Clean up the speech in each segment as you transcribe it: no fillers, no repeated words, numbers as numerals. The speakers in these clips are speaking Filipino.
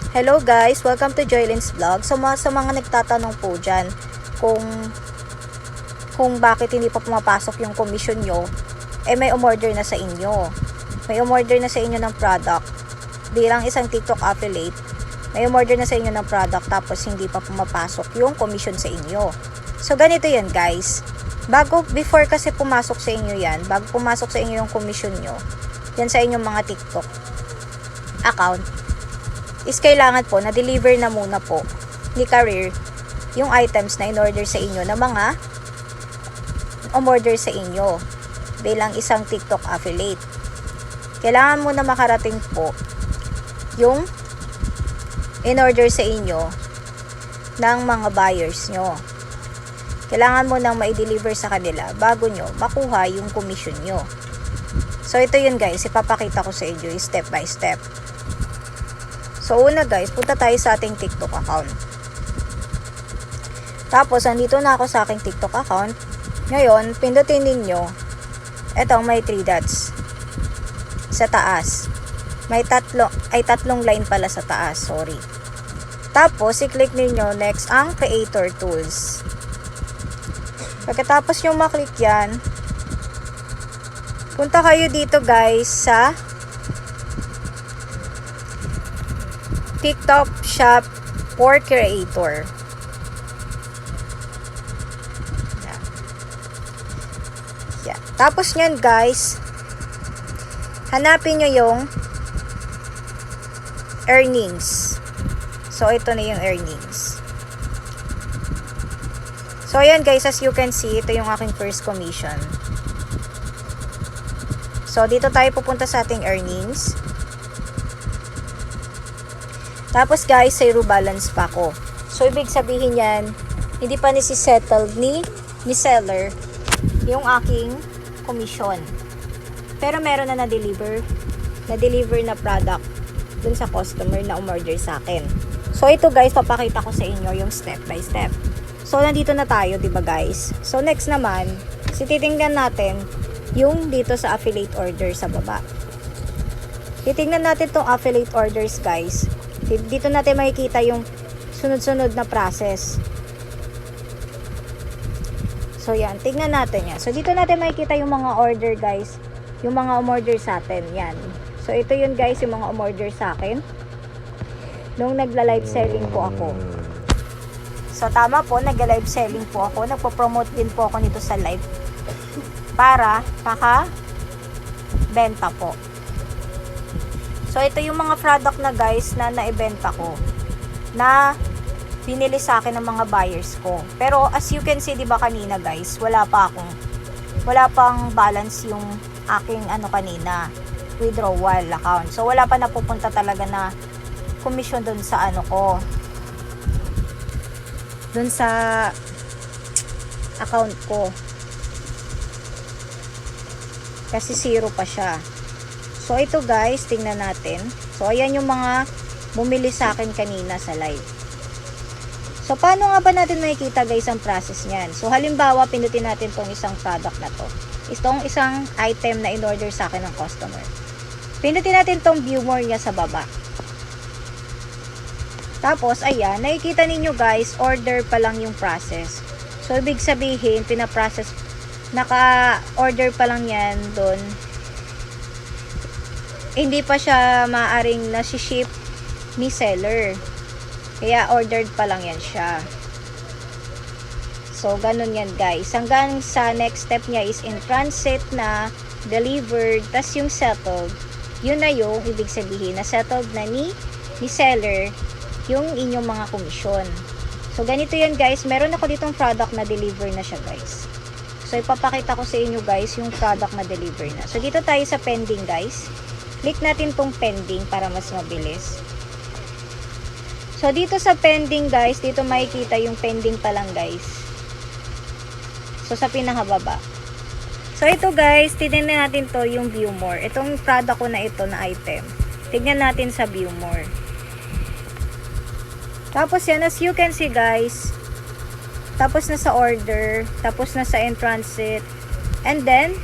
Hello guys, welcome to Joylin's Vlog. So sa mga nagtatanong po dyan kung bakit hindi pa pumapasok yung commission nyo, may umorder na sa inyo. May umorder na sa inyo ng product. Bilang isang TikTok affiliate, may umorder na sa inyo ng product tapos hindi pa pumapasok yung commission sa inyo. So ganito yan guys. Before kasi pumasok sa inyo yan, bago pumasok sa inyo yung commission nyo, yan sa inyong mga TikTok account, is kailangan po na deliver na muna po ni Career yung items na in-order sa inyo na mga umorder sa inyo bilang isang TikTok affiliate. Kailangan muna makarating po yung in-order sa inyo ng mga buyers nyo. Kailangan mo nang ma-deliver sa kanila bago nyo makuha yung commission nyo. So ito yun guys, ipapakita ko sa inyo step by step. So, una guys, punta tayo sa ating TikTok account. Tapos, andito na ako sa aking TikTok account. Ngayon, pindutin ninyo etong may 3 dots sa taas. May tatlong line pala sa taas, sorry. Tapos, i-click ninyo next ang Creator Tools. Pagkatapos nyo maklik yan, punta kayo dito guys sa TikTok Shop for Creator. Yan. Tapos nyan guys, hanapin nyo yung earnings. So, ito na yung earnings. So, ayan guys, as you can see, ito yung aking first commission. So, dito tayo pupunta sa ating earnings. Tapos guys, zero balance pa ako. So, ibig sabihin yan, hindi pa nisi-settle ni seller yung aking commission. Pero meron na na-deliver na product dun sa customer na umorder sa akin. So, ito guys, papakita ko sa inyo yung step by step. So, nandito na tayo, diba guys? So, next naman, titingnan natin yung dito sa affiliate order sa baba. Titingnan natin tong affiliate orders guys. Dito natin makikita yung sunod-sunod na process. So, yan. Tignan natin yan. So, dito natin makikita yung mga order, guys. Yung mga umorder sa atin. Yan. So, ito yun, guys, yung mga umorder sa akin. Nung nagla-live selling po ako. So, tama po. Nagla-live selling po ako. Nagpo-promote din po ako nito sa live. Para maka-benta po. So, ito yung mga product na guys na naibenta ko na binili sa akin ng mga buyers ko. Pero as you can see, di ba kanina guys, wala pang balance yung aking kanina, withdrawal account. So, wala pa napupunta talaga na commission dun sa dun sa account ko. Kasi zero pa siya. So, ito guys, tingnan natin. So, ayan yung mga bumili sa akin kanina sa live. So, paano nga ba natin makikita guys ang process niyan? So, halimbawa, pindutin natin tong isang product na to. Itong isang item na in-order sa akin ng customer. Pindutin natin tong view more niya sa baba. Tapos, ayan, nakikita ninyo guys, order pa lang yung process. So, ibig sabihin, pinaprocess, naka-order pa lang yan doon. Hindi pa siya maaring nasi-ship ni seller. Kaya ordered pa lang yan siya. So, ganun yan guys. Hanggang sa next step niya is in transit na, delivered, tas yung settled. Yun na yung ibig sabihin na settled na ni seller yung inyong mga komisyon. So, ganito yan guys. Meron ako ditong product na deliver na siya guys. So, ipapakita ko sa inyo guys yung product na deliver na. So, dito tayo sa pending guys. Click natin tong pending para mas mabilis. So, dito sa pending guys, dito makikita yung pending pa lang guys. So, sa pinakababa. So, ito guys, tignan natin to yung view more. Itong product ko na ito na item. Tignan natin sa view more. Tapos yan, as you can see guys, tapos na sa order, tapos na sa in transit, and then,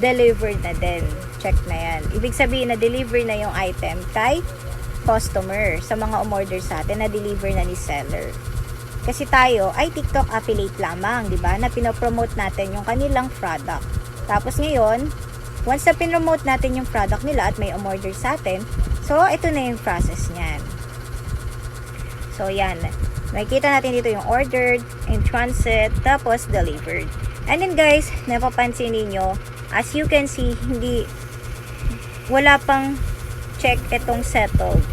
delivered na din. Check na yan. Ibig sabihin na deliver na yung item kay customer, sa mga umorder sa atin na deliver na ni seller. Kasi tayo ay TikTok affiliate lamang, di ba? Na pinopromote natin yung kanilang product. Tapos ngayon, once na pinromote natin yung product nila at may umorder sa atin, so ito na yung process niyan. So yan, makikita natin dito yung ordered, in transit, tapos delivered. And then guys, napapansin niyo, as you can see, wala pang check itong settled.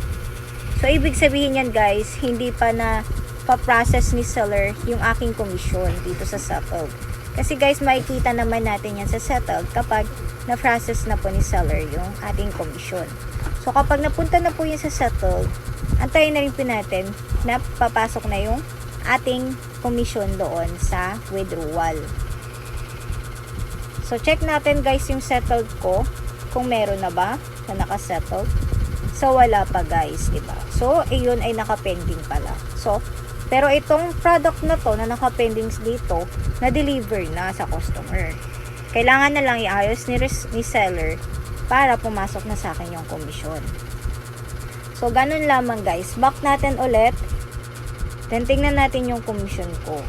So ibig sabihin yan guys, hindi pa na pa-process ni seller yung aking komisyon dito sa settled. Kasi guys, makikita naman natin yan sa settled kapag na-process na po ni seller yung ating komisyon. So kapag napunta na po yun sa settled, antayin na rin po natin na papasok na yung ating komisyon doon sa withdrawal. So check natin guys yung settled ko kung meron na ba na nakasettled. So wala pa guys, diba? So ayun ay naka-pending pala. So pero itong product na to na naka-pending dito, na-deliver na sa customer. Kailangan na lang iayos ni seller para pumasok na sa akin yung komisyon. So, ganun lamang guys. Back natin ulit. Then, tingnan natin yung komisyon ko.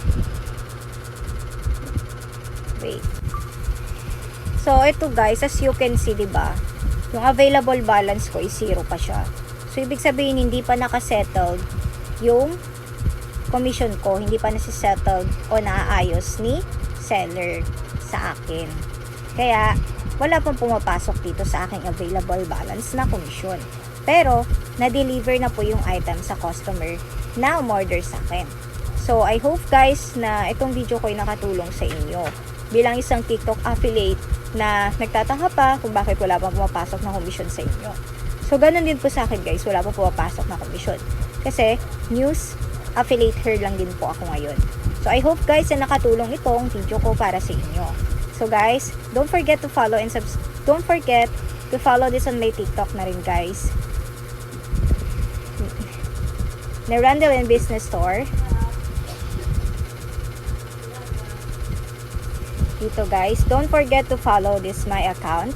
Wait. So, ito guys, as you can see, diba? Yung available balance ko is 0 pa siya. So, ibig sabihin, hindi pa nakasettled yung commission ko, hindi pa nasisettled o naaayos ni seller sa akin. Kaya, wala pang pumapasok dito sa aking available balance na commission. Pero, na-deliver na po yung item sa customer na umorder sa akin. So, I hope guys na itong video ko ay nakatulong sa inyo. Bilang isang TikTok affiliate na nagtataka pa kung bakit wala pang pumapasok na commission sa inyo. So, ganun din po sa akin guys, wala pang pumapasok na commission. Kasi, news affiliate her lang din po ako ngayon. So, I hope guys na nakatulong itong video ko para sa inyo. So, guys, don't forget to follow this on my TikTok na rin guys. Na Randall and Business Store. Dito guys, don't forget to follow this my account.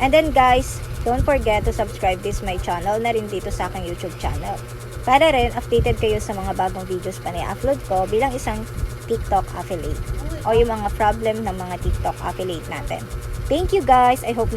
And then guys, don't forget to subscribe this my channel na rin dito sa aking YouTube channel. Para rin updated kayo sa mga bagong videos pa na i-upload ko bilang isang TikTok affiliate o yung mga problem ng mga TikTok affiliate natin. Thank you guys. I hope